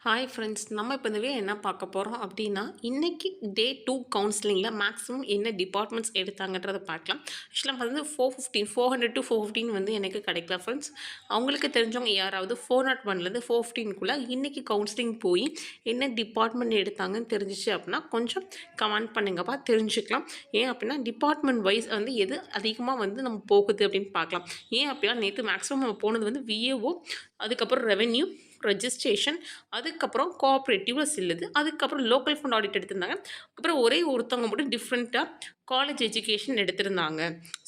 Hi friends, நம்ம இப்போ இந்த என்ன பார்க்க போகிறோம் அப்படின்னா, இன்னைக்கு டே 2 கவுன்சிலிங்கில் மேக்ஸிமம் என்ன டிபார்ட்மெண்ட்ஸ் எடுத்தாங்கன்றதை பார்க்கலாம். ஆக்சுவலாக வந்து 400 to 415 வந்து எனக்கு கிடைக்கல ஃப்ரெண்ட்ஸ். அவங்களுக்கு தெரிஞ்சவங்க யாராவது 401லேருந்து 415க்குள்ளே இன்றைக்கி கவுன்சிலிங் போய் என்ன டிபார்ட்மெண்ட் எடுத்தாங்கன்னு தெரிஞ்சிச்சு அப்படின்னா கொஞ்சம் கமெண்ட் பண்ணுங்கப்பா, தெரிஞ்சுக்கலாம். ஏன் அப்படின்னா டிபார்ட்மெண்ட் வைஸ் வந்து எது அதிகமாக வந்து நம்ம போகுது அப்படின்னு பார்க்கலாம். ஏன் அப்படின்னா நேற்று மேக்ஸிமம் நம்ம போனது வந்து விஏஓ, அதுக்கப்புறம் ரெவென்யூ, ரெஜிஸ்ட்ரேஷன், அதுக்கப்புறம் கோஆப்ரேட்டிவ்ல சில்லுது, அதுக்கப்புறம் லோக்கல் ஃபண்ட் ஆடிட் எடுத்திருந்தாங்க. அப்புறம் ஒரே ஒருத்தவங்க மட்டும் டிஃப்ரெண்ட்டாக காலேஜ் எஜுகேஷன் எடுத்திருந்தாங்க.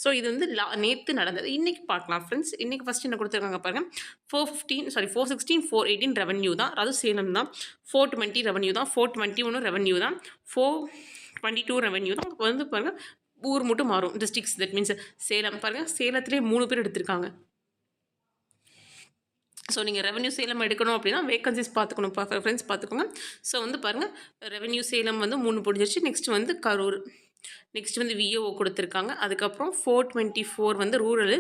ஸோ இது வந்து நேற்று நடந்தது. இன்றைக்கி பார்க்கலாம் ஃப்ரெண்ட்ஸ். இன்றைக்கி ஃபஸ்ட் என்ன கொடுத்துருக்காங்க பாருங்கள். 416, 418 ரெவன்யூ தான், அதாவது சேலம் தான். 420 ரெவன்யூ தான், 421 ரெவன்யூ தான், 422 ரெவன்யூ தான். வந்து பாருங்கள் ஊர் மட்டும் மாறும், டிஸ்ட்ரிக்ஸ். தட் மீன்ஸ் சேலம் பாருங்கள், சேலத்திலே 3 பேர் எடுத்திருக்காங்க. ஸோ நீங்கள் ரெவன்யூ சேலம் எடுக்கணும் அப்படின்னா வேகன்சிஸ் பார்த்துக்கணும் ஃப்ரெண்ட்ஸ், பார்த்துக்கோங்க. ஸோ வந்து பாருங்கள், ரெவன்யூ சேலம் வந்து 3 முடிஞ்சிருச்சு. நெக்ஸ்ட் வந்து கரூர், நெக்ஸ்ட் வந்து விஏஓ கொடுத்துருக்காங்க. அதுக்கப்புறம் 424 வந்து ரூரலு,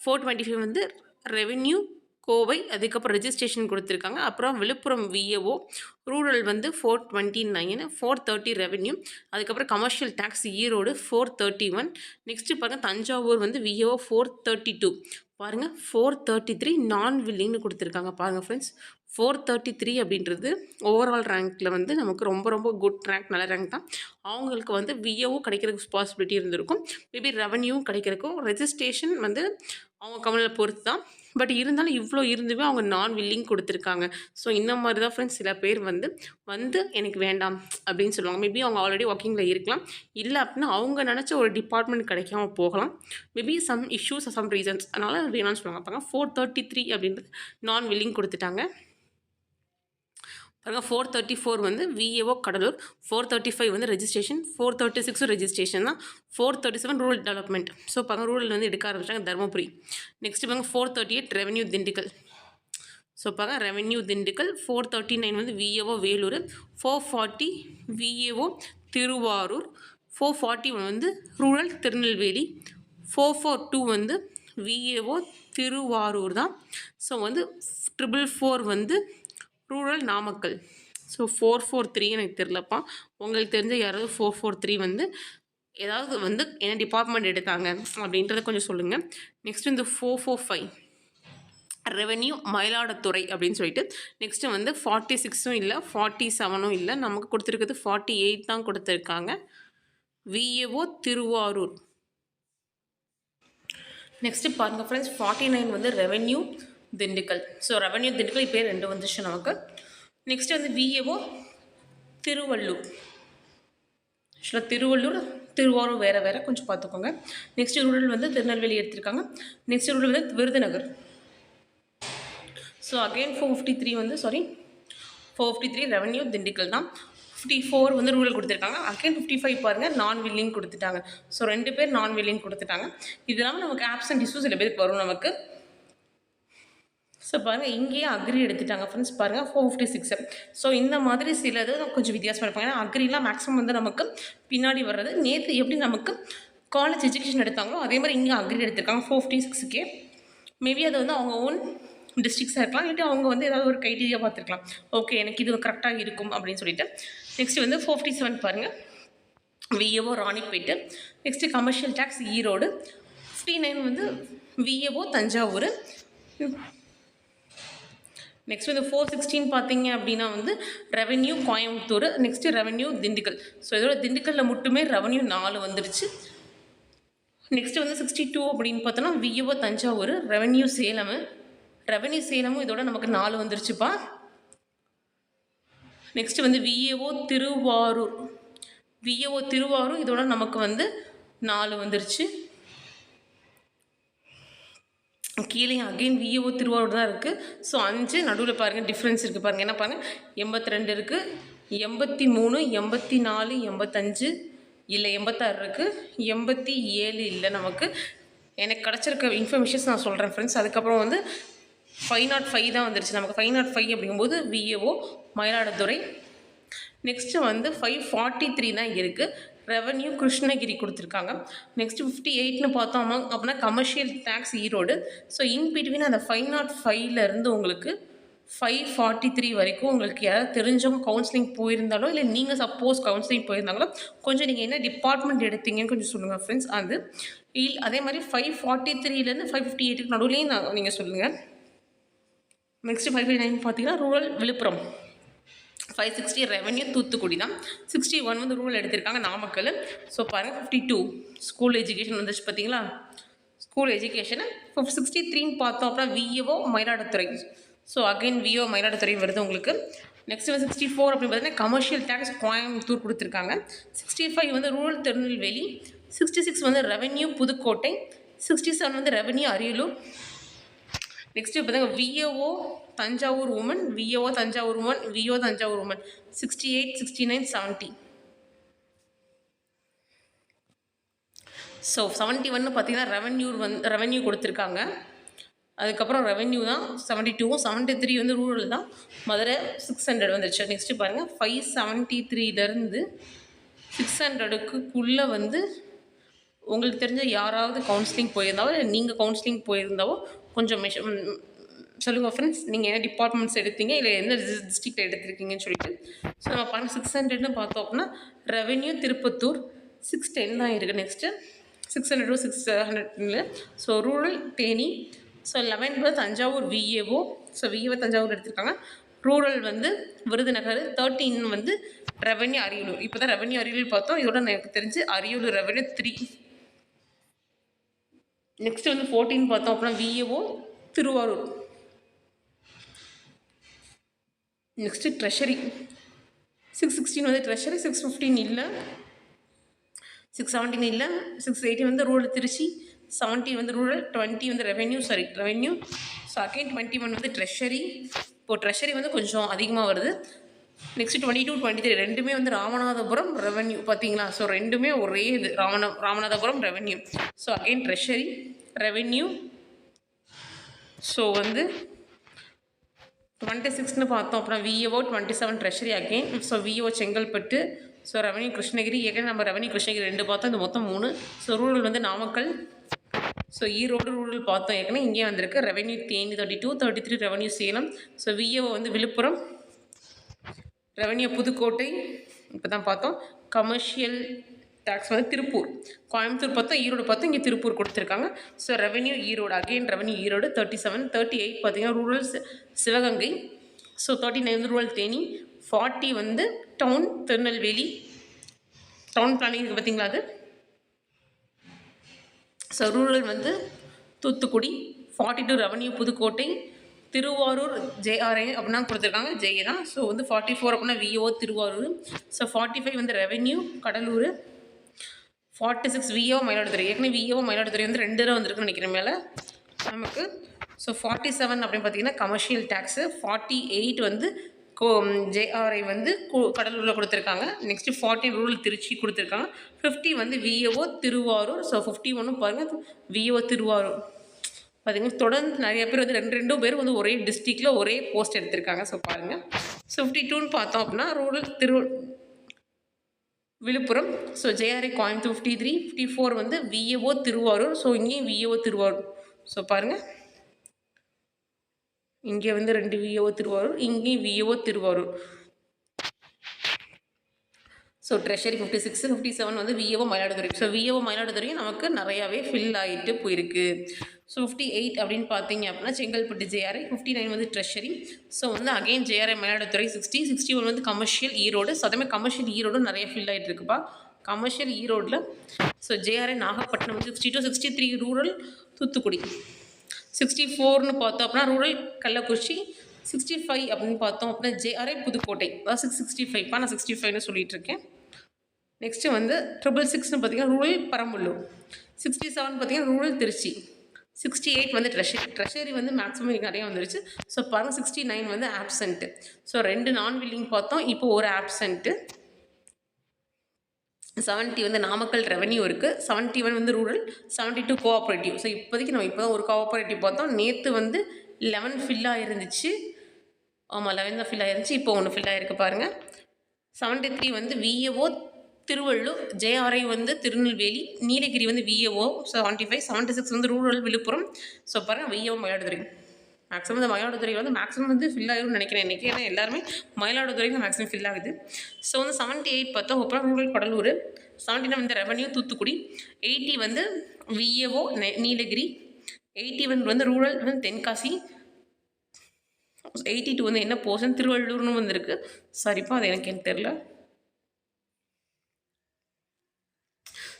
425 வந்து ரெவன்யூ கோவை, அதுக்கப்புறம் ரெஜிஸ்ட்ரேஷன் கொடுத்துருக்காங்க. அப்புறம் விழுப்புரம் விஏஓ, ரூரல் வந்து 429, 430 ரெவன்யூ, அதுக்கப்புறம் கமர்ஷியல் டேக்ஸ் ஈரோடு 431. நெக்ஸ்ட்டு பாருங்கள் தஞ்சாவூர் வந்து விஏஓ 432. பாருங்கள் 433 நான் வில்லிங்னு கொடுத்துருக்காங்க. பாருங்கள் ஃப்ரெண்ட்ஸ், 433 அப்படின்றது ஓவரால் ரேங்க்கில் வந்து நமக்கு ரொம்ப ரொம்ப குட் ரேங்க், நல்ல ரேங்க் தான். அவங்களுக்கு வந்து விஏஓ கிடைக்கிறதுக்கு பாசிபிலிட்டி இருந்திருக்கும், மேபி ரெவன்யூவும் கிடைக்கிறதுக்கும். ரெஜிஸ்ட்ரேஷன் வந்து அவங்க கவனில் பொறுத்து தான். பட் இருந்தாலும் இவ்வளோ இருந்துமே அவங்க நான் வில்லிங் கொடுத்துருக்காங்க. ஸோ இந்த மாதிரி தான் ஃப்ரெண்ட்ஸ் சில பேர் வந்து எனக்கு வேண்டாம் அப்படின்னு சொல்லுவாங்க. மேபி அவங்க ஆல்ரெடி ஒர்க்கிங்கில் இருக்கலாம், இல்லை அப்படின்னா அவங்க நினச்ச ஒரு டிபார்ட்மெண்ட் கிடைக்காம போகலாம். Maybe some issues, some reasons, அதனால் வேணாம்னு சொல்லுவாங்க. பாருங்க 433 அப்படின்றது நான் வில்லிங் கொடுத்துட்டாங்க. பாருங்கள் 434 வந்து விஏஓ கடலூர், 435 வந்து ரெஜிஸ்ட்ரேஷன், 436 ரெஜிஸ்ட்ரேஷன் தான், 437 ரூரல் டெவலப்மெண்ட். ஸோ பாருங்கள் ரூரல் வந்து எடுக்க ஆரம்பிச்சாங்க தருமபுரி. நெக்ஸ்ட் பாருங்கள் 438 ரெவன்யூ திண்டுக்கல். ஸோ பாருங்கள் ரெவன்யூ திண்டுக்கல். 439 வந்து விஏஓ வேலூர், 440 விஏஓ திருவாரூர், 441 வந்து ரூரல் திருநெல்வேலி, 442 வந்து விஏஓ திருவாரூர் தான். ஸோ வந்து 444 வந்து ரூரல் நாமக்கல். ஸோ 443 எனக்கு தெரிலப்பா, உங்களுக்கு தெரிஞ்ச யாராவது 443 வந்து ஏதாவது வந்து என்ன டிபார்ட்மெண்ட் எடுத்தாங்க அப்படின்றத கொஞ்சம் சொல்லுங்கள். நெக்ஸ்ட் இந்த 445 ரெவென்யூ மயிலாடுதுறை அப்படின்னு சொல்லிட்டு. நெக்ஸ்ட்டு வந்து 46ம் இல்லை, 47ம் இல்லை, நமக்கு கொடுத்துருக்குது 48 தான் கொடுத்துருக்காங்க, விஏஓ திருவாரூர். நெக்ஸ்ட்டு பாருங்கள் ஃப்ரெண்ட்ஸ், 49 வந்து revenue Dindigul. So revenue Dindigul இப்போ 2 வந்துச்சு நமக்கு. நெக்ஸ்ட் வந்து விஏஓ திருவள்ளூர். ஆக்சுவலாக திருவாரூர் வேறு கொஞ்சம் பார்த்துக்கோங்க. நெக்ஸ்ட் ரூரல் வந்து திருநெல்வேலி எடுத்திருக்காங்க. நெக்ஸ்ட் ரூரல் வந்து Virudhunagar. So again 453 revenue Dindigul தான். 54 வந்து ரூரல் கொடுத்துருக்காங்க. அகெயின் 55 பாருங்கள் நான் வில்லிங் கொடுத்துட்டாங்க. ஸோ 2 பேர் நான் வில்லிங் கொடுத்துட்டாங்க. இது இல்லாமல் நமக்கு ஆப்சன்ட் இஷ்யூஸ் சில பேருக்கு வரும் நமக்கு. ஸோ பாருங்கள் இங்கேயே அக்ரி எடுத்துட்டாங்க ஃப்ரெண்ட்ஸ். பாருங்கள் 456. ஸோ இந்த மாதிரி சிலது கொஞ்சம் வித்தியாசமாக இருப்பாங்க. ஏன்னா அக்ரிலாம் மேக்ஸிமம் வந்து நமக்கு பின்னாடி வர்றது. நேற்று எப்படி நமக்கு காலேஜ் எஜுகேஷன் எடுத்தாங்களோ அதே மாதிரி இங்கே அக்ரி எடுத்திருக்காங்க 456K. மேபி அது வந்து அவங்க ஓன் டிஸ்ட்ரிக்ஸாக இருக்கலாம், இல்லாட்டி அவங்க வந்து ஏதாவது ஒரு க்ரைட்டீரியா பார்த்துருக்கலாம். ஓகே எனக்கு இது கரெக்டாக இருக்கும் அப்படின்னு சொல்லிட்டு. நெக்ஸ்ட் வந்து 457 பாருங்கள் VAO Ranipet. Next commercial tax Erode. 59 வந்து விஏஓ தஞ்சாவூர். நெக்ஸ்ட் வந்து 416 பார்த்தீங்க அப்படின்னா வந்து revenue Coimbatore. Next revenue Dindigul. So இதோட திண்டுக்கல்லில் மட்டுமே ரெவன்யூ 4 வந்துருச்சு. நெக்ஸ்ட்டு வந்து 62 அப்படின்னு பார்த்தோன்னா விஏஓ தஞ்சாவூர், ரெவன்யூ சேலமும் இதோட நமக்கு 4 வந்துருச்சுப்பா. நெக்ஸ்ட்டு வந்து விஏஓ திருவாரூர் இதோட நமக்கு வந்து 4 வந்துருச்சு. கீழே அகெயின் விஏஓ திருவாரூர் தான் இருக்குது. ஸோ 5 நடுவில் பாருங்கள் டிஃப்ரென்ஸ் இருக்குது பாருங்கள். என்ன பாருங்கள் 82 இருக்குது, 83, 84, 85 இல்லை, 86 இருக்குது, 87 இல்லை. நமக்கு எனக்கு கிடச்சிருக்க இன்ஃபர்மேஷன்ஸ் நான் சொல்கிறேன் ஃப்ரெண்ட்ஸ். அதுக்கப்புறம் வந்து 505 தான் வந்துருச்சு நமக்கு. 505 அப்படிங்கும்போது விஏஓ மயிலாடுதுறை. நெக்ஸ்ட்டு வந்து 543 தான் இருக்குது, ரெவன்யூ கிருஷ்ணகிரி கொடுத்துருக்காங்க. நெக்ஸ்ட்டு 58ன்னு பார்த்தோம் அப்படின்னா commercial tax Erode. So in between அந்த 505லேருந்து உங்களுக்கு 543 வரைக்கும் உங்களுக்கு யாராவது தெரிஞ்சவங்க கவுன்சிலிங் போயிருந்தாலும் இல்லை நீங்கள் சப்போஸ் கவுன்சிலிங் போயிருந்தாங்களோ கொஞ்சம் நீங்கள் என்ன டிபார்ட்மெண்ட் எடுத்தீங்கன்னு கொஞ்சம் சொல்லுங்கள் ஃப்ரெண்ட்ஸ். அது அதே மாதிரி 543லேருந்து 558க்கு நடுவுலேயும் நீங்கள் சொல்லுங்கள். நெக்ஸ்ட்டு 559 பார்த்தீங்கன்னா ரூரல் விழுப்புரம். 560 ரெவன்யூ தூத்துக்குடி தான். 61 வந்து ரூரல் எடுத்திருக்காங்க நாமக்கல். ஸோ பாருங்கள் 52 ஸ்கூல் எஜுகேஷன் வந்துச்சு பார்த்தீங்களா, ஸ்கூல் எஜுகேஷனை 63ன்னு பார்த்தோம் அப்படின்னா VAO Mayiladuthurai. So again VO Mayiladuthurai வருது உங்களுக்கு. நெக்ஸ்ட் வந்து 64 அப்படின்னு பார்த்தீங்கன்னா கமர்ஷியல் டேக்ஸ் கோயம்புத்தூர் கொடுத்துருக்காங்க. 65 வந்து ரூரல் திருநெல்வேலி. 66 வந்து ரெவன்யூ புதுக்கோட்டை. 67 வந்து ரெவன்யூ அரியலூர். நெக்ஸ்ட்டு பார்த்தீங்கன்னா VAO Thanjavur woman, VAO Thanjavur woman, VO Thanjavur woman. 68, 69, 70. So 71 பார்த்தீங்கன்னா ரெவன்யூ கொடுத்துருக்காங்க. அதுக்கப்புறம் ரெவன்யூ தான் 72. 73 வந்து ரூரல் தான். மதுரை 600 வந்துருச்சு. நெக்ஸ்ட்டு பாருங்கள் 573லேருந்து 600க்குள்ளே வந்து உங்களுக்கு தெரிஞ்ச யாராவது கவுன்சிலிங் போயிருந்தாவோ இல்லை நீங்கள் கவுன்சிலிங் போயிருந்தாவோ கொஞ்சம் சொல்லுங்கள் ஃப்ரெண்ட்ஸ், நீங்கள் என்ன டிபார்ட்மெண்ட்ஸ் எடுத்தீங்க இல்லை எந்த டிஸ்ட்ரிக்டில் எடுத்திருக்கீங்கன்னு சொல்லிட்டு. ஸோ நம்ம பாருங்கள் 600ன்னு பார்த்தோம் அப்படின்னா ரெவன்யூ திருப்பத்தூர் 610 தான் இருக்குது. Next 600 to 600. So rural Theni. So 11 Thanjavur VAO. So VAO Thanjavur எடுத்திருக்காங்க. ரூரல் வந்து விருதுநகர். 13 வந்து ரெவன்யூ அரியலூர். இப்போ தான் ரெவன்யூ அரியலூர் பார்த்தோம். இதோட எனக்கு தெரிஞ்சு அரியலூர் ரெவன்யூ 3. நெக்ஸ்ட் வந்து 14 பார்த்தோம் அப்படின்னா விஏஓ திருவாரூர். நெக்ஸ்ட்டு ட்ரெஷரி 616 வந்து ட்ரெஷரி. 615 இல்லை, 617 இல்லை. 680 வந்து ரூரல் திருச்சி. 70 வந்து ரூரல். 20 வந்து ரெவன்யூ. ஸோ அகைன் 21 வந்து ட்ரெஷரி. இப்போது ட்ரெஷரி வந்து கொஞ்சம் அதிகமாக வருது. நெக்ஸ்ட் 22, 23 ரெண்டுமே வந்து ராமநாதபுரம் ரெவன்யூ பார்த்தீங்களா. ஸோ ரெண்டுமே ஒரே இது Ramanathapuram revenue. So again treasury revenue. So வந்து 26ன்னு பார்த்தோம் அப்புறம் VAO. 27 treasury again. So VAO Chengalpattu. So revenue Krishnagiri. ஏற்கனவே நம்ம ரெவன்யூ கிருஷ்ணகிரி 2 பார்த்தோம், இந்த மொத்தம் 3. ஸோ ரூரல் வந்து நாமக்கல். ஸோ ஈரோடு ரூரல் பார்த்தோம் ஏற்கனவே, இங்கேயே வந்திருக்கு. Revenue Theni 32, 33 revenue Salem. So VAO வந்து விழுப்புரம். ரெவன்யூ புதுக்கோட்டை இப்போ தான் பார்த்தோம். கமர்ஷியல் டேக்ஸ் வந்து திருப்பூர். கோயம்புத்தூர் பார்த்தோம், ஈரோடு பார்த்தோம், இங்கே திருப்பூர் கொடுத்துருக்காங்க. So revenue Erode again revenue Erode 37. 38 பார்த்தீங்கன்னா ரூரல் சிவகங்கை. ஸோ 39 வந்து ரூரல் தேனி. 40 வந்து டவுன் திருநெல்வேலி. டவுன் பிளானிங் இருக்குது பார்த்தீங்களா அது. ஸோ ரூரல் வந்து தூத்துக்குடி. 42 ரெவன்யூ புதுக்கோட்டை. திருவாரூர் ஜேஆர்ஐ அப்படின்னா கொடுத்துருக்காங்க, ஜெய தான். ஸோ வந்து 44 அப்படின்னா விஓ திருவாரூர். ஸோ 45 வந்து ரெவன்யூ கடலூர். 46 விஓ மயிலாடுதுறை. ஏற்கனவே விஓ மயிலாடுதுறை வந்து 2 தடவை வந்திருக்குன்னு நினைக்கிறேன் மேலே நமக்கு. ஸோ 47 அப்படின்னு பார்த்தீங்கன்னா கமர்ஷியல் டேக்ஸு. 48 வந்து ஜேஆர்ஐ வந்து கடலூரில் கொடுத்துருக்காங்க. நெக்ஸ்ட்டு 40 ரூரல் திருச்சி கொடுத்துருக்காங்க. 50 வந்து விஏஓ திருவாரூர். ஸோ 51 பாருங்கள் விஓ திருவாரூர். பார்த்தீங்கன்னா தொடர்ந்து நிறைய பேர் வந்து ரெண்டு பேர் வந்து ஒரே டிஸ்ட்ரிக்டில் ஒரே போஸ்ட் எடுத்திருக்காங்க. ஸோ பாருங்கள் 52ன்னு பார்த்தோம் அப்படின்னா rural Villupuram. So JRI Coimbatore 53. 54 வந்து விஏஓ திருவாரூர். ஸோ இங்கேயும் விஏஓ திருவாரூர். ஸோ பாருங்கள் இங்கே வந்து 2 விஏஓ திருவாரூர், இங்கேயும் விஏஓ திருவாரூர். So treasury 56. 57 வந்து விஏஓ மயிலாடுதுறை. ஸோ விஏஓ மயிலாடுதுறையும் நமக்கு நிறையாவே ஃபில் ஆகிட்டு போயிருக்கு. ஸோ 58 அப்படின்னு பார்த்தீங்க அப்படின்னா செங்கல்பட்டு ஜேஆர்ஐ. 59 வந்து ட்ரெஷரி. ஸோ வந்து அகெயின் ஜேஆர்ஐ மயிலாடுதுறை 60. 61 வந்து கமர்ஷியல் ஈரோடு. ஸோ அதேமாதிரி கமர்ஷியல் ஈரோடு நிறைய ஃபில் ஆகிட்டு இருக்குப்பா கமர்ஷியல் ஈரோடில். ஸோ ஜேஆர்ஐ நாகப்பட்டினம் வந்து 62. 63 ரூரல் தூத்துக்குடி. 64ன்னு பார்த்தோம் அப்படின்னா ரூரல் கள்ளக்குறிச்சி. 65 அப்படின்னு பார்த்தோம் அப்படின்னா ஜேஆர்ஐ புதுக்கோட்டை. அதாவது 665 நான் 65ன்னு சொல்லிட்டு இருக்கேன். நெக்ஸ்ட்டு வந்து 666ன்னு பார்த்தீங்கன்னா ரூரல் பெரம்பலூர். 67 பார்த்தீங்கன்னா ரூரல் திருச்சி. 68 வந்து ட்ரெஷரி வந்து மேக்ஸிமம் இங்கே நிறையா வந்துருச்சு. ஸோ பாருங்கள் 69 வந்து ஆப்சண்ட்டு. ஸோ 2 நான் வில்லிங் பார்த்தோம், இப்போ ஒரு ஆப்சண்ட்டு. 70 வந்து நாமக்கல் ரெவன்யூ இருக்குது. 71 வந்து ரூரல். 72 கோஆப்ரேட்டிவ். ஸோ இப்போதைக்கு நம்ம இப்போ தான் ஒரு கோஆப்ரேட்டிவ் பார்த்தோம். நேற்று வந்து 11 ஃபில் ஆகிருந்துச்சு. ஆமாம் 11 தான் ஃபில் ஆகிருந்துச்சு. இப்போ ஒன்று ஃபில் ஆகிருக்கு பாருங்கள். 73 வந்து விஏஓ திருவள்ளூர். ஜேஆர்ஐ வந்து திருநெல்வேலி. நீலகிரி வந்து விஏஓ 75. 76 வந்து ரூரல் விழுப்புரம். ஸோ பாருங்கள் விஏஓ மயிலாடுதுறை. மேக்ஸிமம் இந்த மயிலாடுதுறையில் வந்து மேக்ஸிமம் வந்து ஃபில் ஆகிரும்னு நினைக்கிறேன் இன்றைக்கி. ஏன்னா எல்லாருமே மயிலாடுதுறையில் மேக்ஸிமம் ஃபில் ஆகுது. ஸோ வந்து 78 பார்த்தா அப்புறம் ரூரல் கடலூர், 79 வந்து ரெவன்யூ தூத்துக்குடி, 80 வந்து விஏஓ நீலகிரி, 81 வந்து ரூரல் வந்து தென்காசி, 82 வந்து என்ன போர்ஷன் திருவள்ளூர்னு வந்துருக்கு. சாரிப்பா அது எனக்கு தெரில.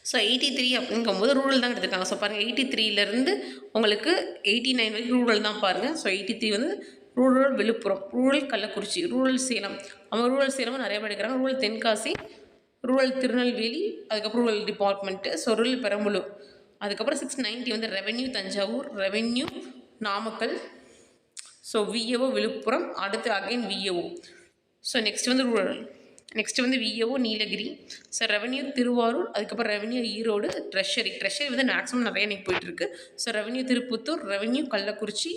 ஸோ 83 அப்படிங்கும்போது ரூரல் தான் எடுத்துருக்காங்க. ஸோ பாருங்கள் 83லேருந்து உங்களுக்கு 89 வரைக்கும் ரூரல் தான் பாருங்கள். ஸோ 83 வந்து rural Villupuram, rural Kallakurichi, rural Salem, அவங்க ரூரல் சேலமும் நிறைய பேர் எடுக்கிறாங்க. ரூரல் தென்காசி, ரூரல் திருநெல்வேலி, அதுக்கப்புறம் rural department, so rural Perambalur. அதுக்கப்புறம் 690 வந்து revenue Thanjavur, revenue Namakkal, so VAO Villupuram, அடுத்து அகைன் விஏஓ. ஸோ நெக்ஸ்ட் வந்து ரூரல், நெக்ஸ்ட் வந்து VAO Nilgiri, so revenue Thiruvarur, அதுக்கப்புறம் ரெவன்யூ ஈரோடு, ட்ரெஷரி வந்து மேக்ஸிமம் நிறைய இன்றைக்கி போயிட்டுருக்கு. So revenue Tirupattur, revenue Kallakurichi,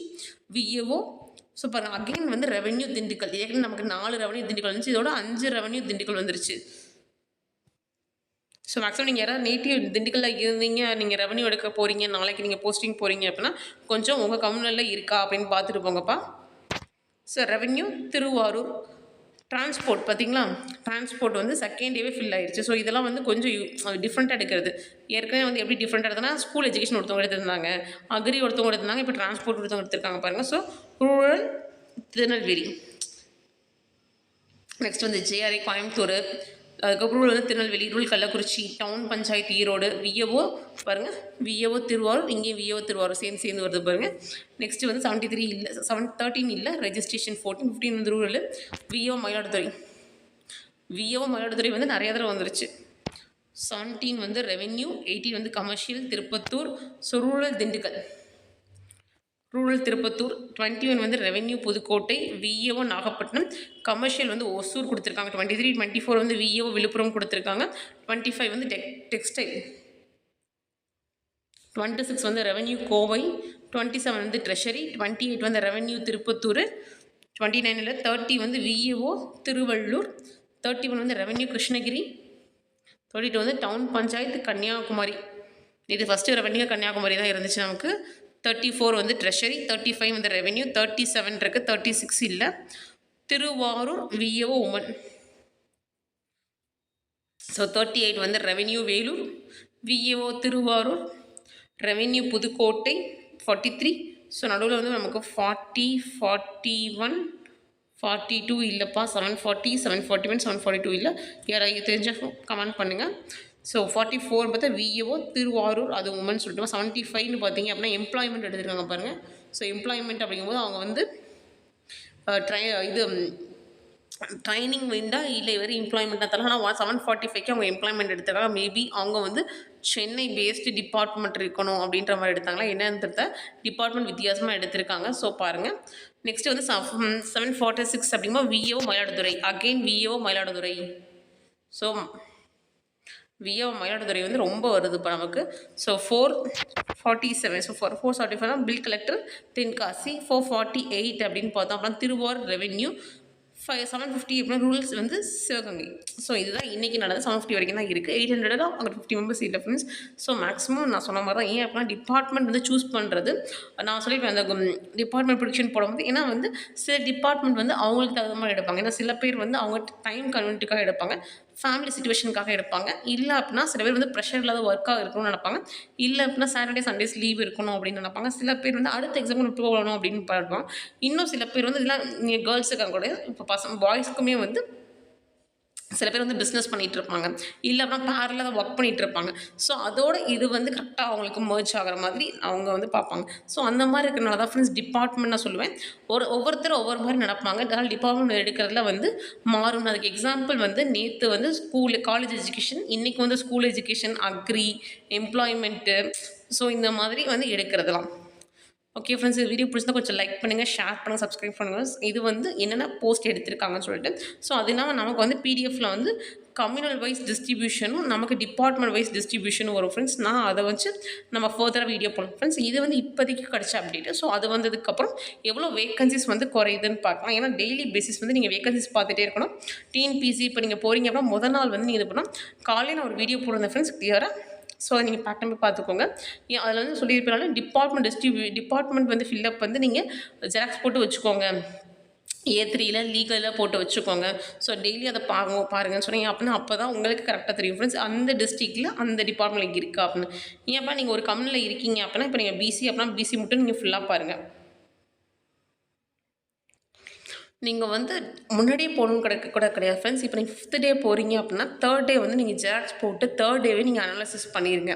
VAO. So பாருங்கள் அகைன் வந்து ரெவன்யூ திண்டுக்கல். ஏற்கனவே நமக்கு 4 ரெவன்யூ திண்டுக்கல் வந்துச்சு, இதோட 5 ரெவன்யூ திண்டுக்கல் வந்துருச்சு. ஸோ மேக்ஸிமம் நீங்கள் யாராவது நேட்டிவ் திண்டுக்கல்லில் இருந்தீங்க, நீங்கள் ரெவன்யூ எடுக்க போகிறீங்க, நாளைக்கு நீங்கள் போஸ்டிங் போகிறீங்க அப்படின்னா கொஞ்சம் உங்கள் கம்யூனலில் இருக்கா அப்படின்னு பார்த்துட்டு போங்கப்பா. So revenue Thiruvarur. டிரான்ஸ்போர்ட் பார்த்திங்களா, டிரான்ஸ்போர்ட் வந்து செகண்ட் டேவே ஃபில் ஆயிடுச்சு. ஸோ இதெல்லாம் வந்து கொஞ்சம் டிஃப்ரெண்ட்டாக எடுக்கிறது. ஏற்கனவே வந்து எப்படி டிஃப்ரெண்ட்டாக எடுத்தனா ஸ்கூல் எஜுகேஷன் ஒருத்தவங்க எடுத்திருந்தாங்க, அக்ரி ஒருத்தவங்க எடுத்திருந்தாங்க, இப்போ டிரான்ஸ்போர்ட் ஒருத்தவங்க எடுத்திருக்காங்க பாருங்கள். ஸோ ரூரல் திருநெல்வேலி, நெக்ஸ்ட் வந்து ஜேஆர்ஐ கோயம்புத்தூர், அதுக்கப்புறம் ரூரல் வந்து Tirunelveli, rural Kallakurichi, town panchayat Erode, VAO பாருங்கள், விஏஓ திருவாரூர், இங்கேயும் விஏஓ திருவாரூர் சேர்ந்து வருது பாருங்கள். நெக்ஸ்ட் வந்து 73 இல்லை, 13 இல்லை, ரெஜிஸ்ட்ரேஷன் 14, 15 வந்து rural, VAO Mayiladuthurai. VAO Mayiladuthurai வந்து நிறைய தடவை வந்துருச்சு. 17 வந்து ரெவென்யூ, 18 வந்து commercial Tirupattur, so rural Dindigul, rural Tirupattur. 21 வந்து revenue Pudukkottai, VAO Nagapattinam, commercial வந்து ஒசூர் கொடுத்துருக்காங்க. 23, 24 வந்து விஏஓ விழுப்புரம் கொடுத்துருக்காங்க. 25 வந்து டெக்ஸ்டைல், 26 வந்து ரெவென்யூ கோவை, 27 வந்து ட்ரெஷரி, 28 வந்து ரெவென்யூ திருப்பத்தூர், 29 30 வந்து விஏஓ திருவள்ளூர், 31 வந்து ரெவென்யூ கிருஷ்ணகிரி, 32 வந்து டவுன் பஞ்சாயத்து கன்னியாகுமரி. இது ஃபஸ்ட்டு ரெவென்யூ கன்னியாகுமரி தான் இருந்துச்சு நமக்கு. 34 வந்து ட்ரெஷரி, 35 வந்து ரெவென்யூ, 37 இருக்குது, 36 இல்லை. Thiruvarur VAO woman. ஸோ 38 வந்து revenue Vellore, VAO Thiruvarur, revenue Pudukkottai 43. ஸோ நடுவில் வந்து நமக்கு 40, 41, 42 இல்லைப்பா, 740, 741, 742 இல்லை. யாராவது தெரிஞ்ச கமெண்ட் பண்ணுங்கள். ஸோ 44 பார்த்தா விஏஓ திருவாரூர், அது உமன் சொல்லிட்டு. 75ன்னு பார்த்தீங்க அப்படின்னா எம்ப்ளாய்மெண்ட் எடுத்துருக்காங்க பாருங்கள். ஸோ எம்ப்ளாய்மெண்ட் அப்படிங்கும்போது அவங்க வந்து ட்ரைனிங் வேண்டாம் இல்லை வெறும் எம்ப்ளாய்மெண்ட்டாக தரலாம். ஆனால் 745க்கு அவங்க எம்ப்ளாய்மெண்ட் எடுத்துருக்காங்க. மேபி அவங்க வந்து சென்னை பேஸ்டு டிபார்ட்மெண்ட் இருக்கணும் அப்படின்ற மாதிரி எடுத்தாங்களா என்னன்றத டிபார்ட்மெண்ட் வித்தியாசமாக எடுத்திருக்காங்க. ஸோ பாருங்கள். நெக்ஸ்ட் வந்து 746 அப்படிங்கும்போது VAO Mayiladuthurai, again VAO Mayiladuthurai. So VAO Mayiladuthurai வந்து ரொம்ப வருது இப்போ நமக்கு. ஸோ 447, ஸோ 445 தான் பில் கலெக்டர் தென்காசி. 448 அப்படின்னு பார்த்தோம் அப்படின்னா திருவாரூர் ரெவென்யூ. 750 அப்படின்னா ரூரல்ஸ் வந்து சிவகங்கை. ஸோ இதுதான் இன்றைக்கி நடந்தது. 750 வரைக்கும் தான் இருக்குது. 800 தான் அங்கே 50 மெம்பர்ஸ் இல்லை ஃப்ரெண்ட்ஸ். ஸோ மேக்ஸிமம் நான் சொன்ன மாதிரி தான். ஏன் அப்படின்னா டிபார்ட்மெண்ட் வந்து சூஸ் பண்ணுறது நான் சொல்லியிருப்பேன் அந்த டிபார்ட்மெண்ட் ப்ரொடிக்ஷன் போடும்போது. ஏன்னா வந்து சில டிபார்ட்மெண்ட் வந்து அவங்களுக்கு தகுந்த மாதிரி எடுப்பாங்க. ஏன்னா சில பேர் வந்து அவங்க டைம் கன்வென்ட்டுக்காக எடுப்பாங்க, ஃபேமிலி சுச்சுவேஷனுக்காக எடுப்பாங்க. இல்லை அப்படின்னா சில பேர் வந்து ப்ரெஷர் இல்லாத ஒர்க்காக இருக்கணும்னு நினைப்பாங்க. இல்லை அப்படின்னா சாட்டர்டே சண்டேஸ் லீவ் இருக்கணும் அப்படின்னு நினைப்பாங்க. சில பேர் வந்து அடுத்த எக்ஸாமுக்கு போகணும் அப்படின்னு பார்ப்பாங்க. இன்னும் சில பேர் வந்து இதெல்லாம் நீங்கள் கேர்ள்ஸுக்காக கூட இப்போ பாய்ஸ்க்குமே வந்து சில பேர் வந்து பிஸ்னஸ் பண்ணிகிட்டு இருப்பாங்க, இல்லை அப்படின்னா பேரலாக தான் ஒர்க் பண்ணிகிட்டு இருப்பாங்க. ஸோ அதோட இது வந்து கரெக்டாக அவங்களுக்கு மர்ஜ் ஆகிற மாதிரி அவங்க வந்து பார்ப்பாங்க. ஸோ அந்த மாதிரி இருக்கிறனால தான் ஃப்ரெண்ட்ஸ் டிபார்ட்மெண்ட் நான் சொல்லுவேன். ஒவ்வொருத்தரும் ஒவ்வொரு மாதிரி நடப்பாங்க. அதனால் டிபார்ட்மெண்ட் எடுக்கிறதுல வந்து மாறும். அதுக்கு எக்ஸாம்பிள் வந்து நேற்று வந்து காலேஜ் எஜுகேஷன், இன்றைக்கி வந்து school education, agri, employment, so இந்த மாதிரி வந்து எடுக்கிறதுலாம். ஓகே ஃப்ரெண்ட்ஸ், இந்த வீடியோ பிடிச்சிருந்தா கொஞ்சம் லைக் பண்ணுங்கள், ஷேர் பண்ணுங்கள், சப்ஸ்கிரைப் பண்ணுங்கள். இது வந்து என்னென்ன போஸ்ட் எடுத்திருக்காங்கன்னு சொல்லிட்டு. ஸோ அது இல்லாமல் நமக்கு வந்து பிடிஎஃப்பில் வந்து கம்யூனல் வைஸ் டிஸ்ட்ரிபியூஷனும் நமக்கு டிபார்ட்மெண்ட் வைஸ் டிஸ்ட்ரிபியூஷனும் வரும் ஃப்ரெண்ட்ஸ். நான் அதை வச்சு நம்ம ஃபர்தராக வீடியோ போடணும் ஃப்ரெண்ட்ஸ். இது வந்து இப்போதைக்கு கிடச்ச அப்டேட்டு. ஸோ அது வந்ததுக்கப்புறம் எவ்வளோ வேகன்சிஸ் வந்து குறையுதுன்னு பார்க்கலாம். ஏன்னா டெய்லி பேசிஸ் வந்து நீங்கள் வேகன்சிஸ் பார்த்துட்டே இருக்கணும். டிஎன்பிசி இப்போ நீங்கள் போகிறீங்க அப்படின்னா முதல் நாள் வந்து நீங்கள் இது பண்ணால் காலையில் நான் ஒரு வீடியோ போடுறேன் ஃப்ரெண்ட்ஸ் கிளியராக. ஸோ அதை நீங்கள் பேட்டர்ன் போய் பார்த்துக்கோங்க. அதில் வந்து சொல்லியிருப்பனால டிபார்ட்மெண்ட் வந்து ஃபில்லப் வந்து நீங்கள் ஜெராக்ஸ் போட்டு வச்சுக்கோங்க. A3ல லீகலில் போட்டு வச்சுக்கோங்க. ஸோ டெய்லி அதை பாருங்கன்னு சொன்னீங்க அப்படின்னா அப்போ தான் உங்களுக்கு கரெக்டாக தெரியும் ஃப்ரெண்ட்ஸ் அந்த டிஸ்ட்ரிக்டில் அந்த டிபார்ட்மெண்ட் இருக்கா அப்படின்னு. ஏன்ப்பா நீங்கள் ஒரு கம்பெனியில் இருக்கீங்க அப்படின்னா இப்போ நீங்கள் பிசி அப்படின்னா பிசி மட்டும் நீங்கள் ஃபுல்லாக பாருங்கள். நீங்கள் வந்து முன்னாடியே போகணும்னு கூட கிடையாது ஃப்ரெண்ட்ஸ். இப்போ நீங்கள் 5th டே போகிறீங்க அப்படின்னா 3rd டே வந்து நீங்கள் ஜெராக்ஸ் போட்டு 3rd டேவே நீங்கள் அனாலிசிஸ் பண்ணிடுங்க.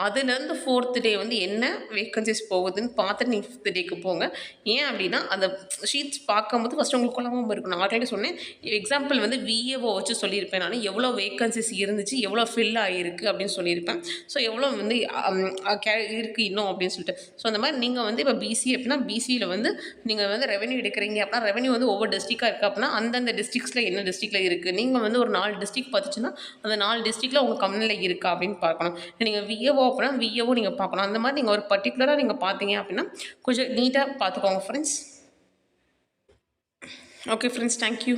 அதுலேருந்து 4th டே வந்து என்ன வேக்கன்சிஸ் போகுதுன்னு பார்த்துட்டு நீங்கள் 5th டேக்கு போங்க. ஏன் அப்படின்னா அந்த ஷீட்ஸ் பார்க்கும்போது ஃபஸ்ட்டு உங்களுக்கு குழம்பு இருக்கும். நான் ஆல்ரெடி சொன்னேன், எக்ஸாம்பிள் வந்து விஏஓ வச்சு சொல்லியிருப்பேன். நான் எவ்வளோ வேக்கன்சிஸ் இருந்துச்சு, எவ்வளோ ஃபில் ஆகிருக்கு அப்படின்னு சொல்லியிருப்பேன். ஸோ எவ்வளோ வந்து இருக்குது இன்னும் அப்படின்னு சொல்லிட்டு. ஸோ அந்த மாதிரி நீங்கள் வந்து இப்போ பிசி அப்படின்னா பிசியில் வந்து நீங்கள் வந்து ரெவென்யூ எடுக்கிறீங்க அப்படின்னா ரெவென்யூ வந்து ஒவ்வொரு டிஸ்ட்ரிக்டாக இருக்குது அப்படின்னா அந்தந்த டிஸ்ட்ரிக்ஸில் என்ன டிஸ்ட்ரிக்டில் இருக்குது. நீங்கள் வந்து ஒரு 4 டிஸ்ட்ரிக்ட் பார்த்துச்சுன்னா அந்த 4 டிஸ்ட்ரிக்டில் உங்கள் கம்பெனியில் இருக்கா அப்படின்னு பார்க்கணும். நீங்கள் விஏஓ அப்படின்னா விஏஓ நீங்கள் பார்க்கணும். அந்த மாதிரி நீங்கள் ஒரு பர்டிகுலராக நீங்கள் பார்த்தீங்க அப்படின்னா கொஞ்சம் நீட்டாக பார்த்துக்கோங்க ஃப்ரெண்ட்ஸ். Okay friends, thank you.